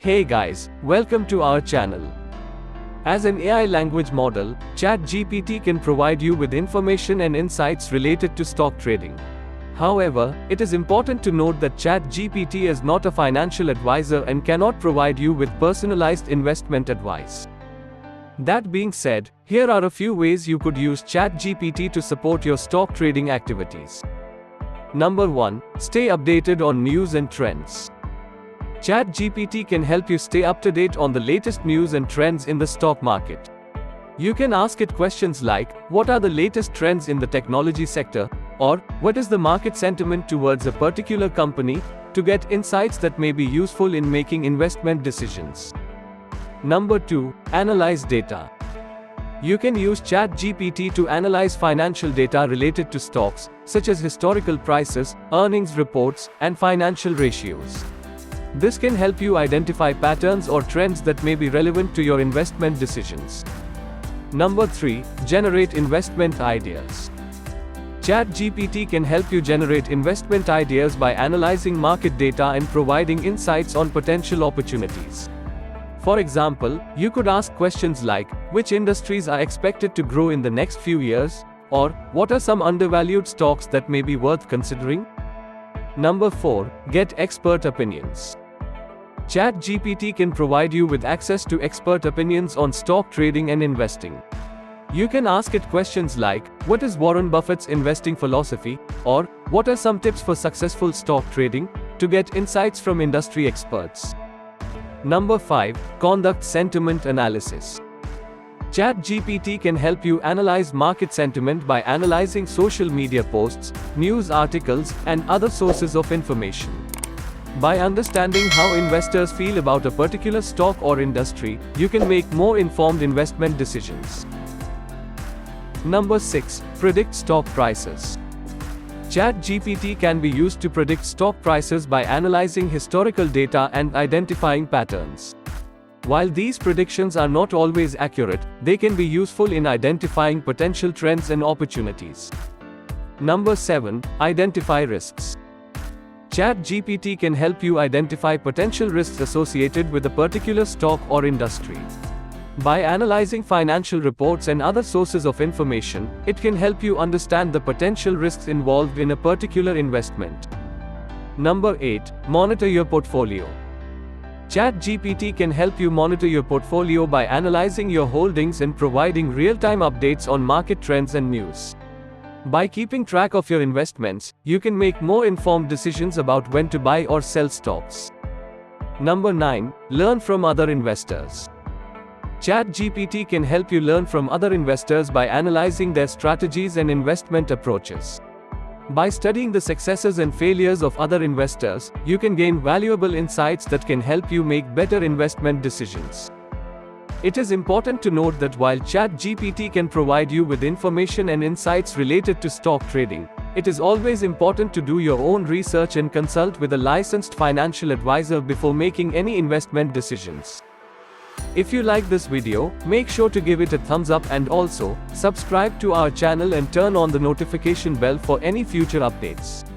Hey guys, welcome to our channel. As an AI language model, ChatGPT can provide you with information and insights related to stock trading. However, it is important to note that ChatGPT is not a financial advisor and cannot provide you with personalized investment advice. That being said, here are a few ways you could use ChatGPT to support your stock trading activities. Number 1. Stay updated on news and trends. ChatGPT can help you stay up to date on the latest news and trends in the stock market. You can ask it questions like, what are the latest trends in the technology sector? Or, what is the market sentiment towards a particular company, to get insights that may be useful in making investment decisions. Number 2. Analyze data. You can use ChatGPT to analyze financial data related to stocks, such as historical prices, earnings reports, and financial ratios. This can help you identify patterns or trends that may be relevant to your investment decisions. Number 3. Generate investment ideas. ChatGPT can help you generate investment ideas by analyzing market data and providing insights on potential opportunities. For example, you could ask questions like, which industries are expected to grow in the next few years? Or, what are some undervalued stocks that may be worth considering? Number 4. Get expert opinions. ChatGPT can provide you with access to expert opinions on stock trading and investing. You can ask it questions like, what is Warren Buffett's investing philosophy? Or, what are some tips for successful stock trading? To get insights from industry experts. Number 5. Conduct sentiment analysis. ChatGPT can help you analyze market sentiment by analyzing social media posts, news articles, and other sources of information. By understanding how investors feel about a particular stock or industry, you can make more informed investment decisions. Number 6. Predict stock prices. ChatGPT can be used to predict stock prices by analyzing historical data and identifying patterns. While these predictions are not always accurate, they can be useful in identifying potential trends and opportunities. Number 7. Identify risks. ChatGPT can help you identify potential risks associated with a particular stock or industry. By analyzing financial reports and other sources of information, it can help you understand the potential risks involved in a particular investment. Number 8. Monitor your portfolio. ChatGPT can help you monitor your portfolio by analyzing your holdings and providing real-time updates on market trends and news. By keeping track of your investments, you can make more informed decisions about when to buy or sell stocks. Number 9. Learn from other investors. ChatGPT can help you learn from other investors by analyzing their strategies and investment approaches. By studying the successes and failures of other investors, you can gain valuable insights that can help you make better investment decisions. It is important to note that while ChatGPT can provide you with information and insights related to stock trading, it is always important to do your own research and consult with a licensed financial advisor before making any investment decisions. If you like this video, make sure to give it a thumbs up and also, subscribe to our channel and turn on the notification bell for any future updates.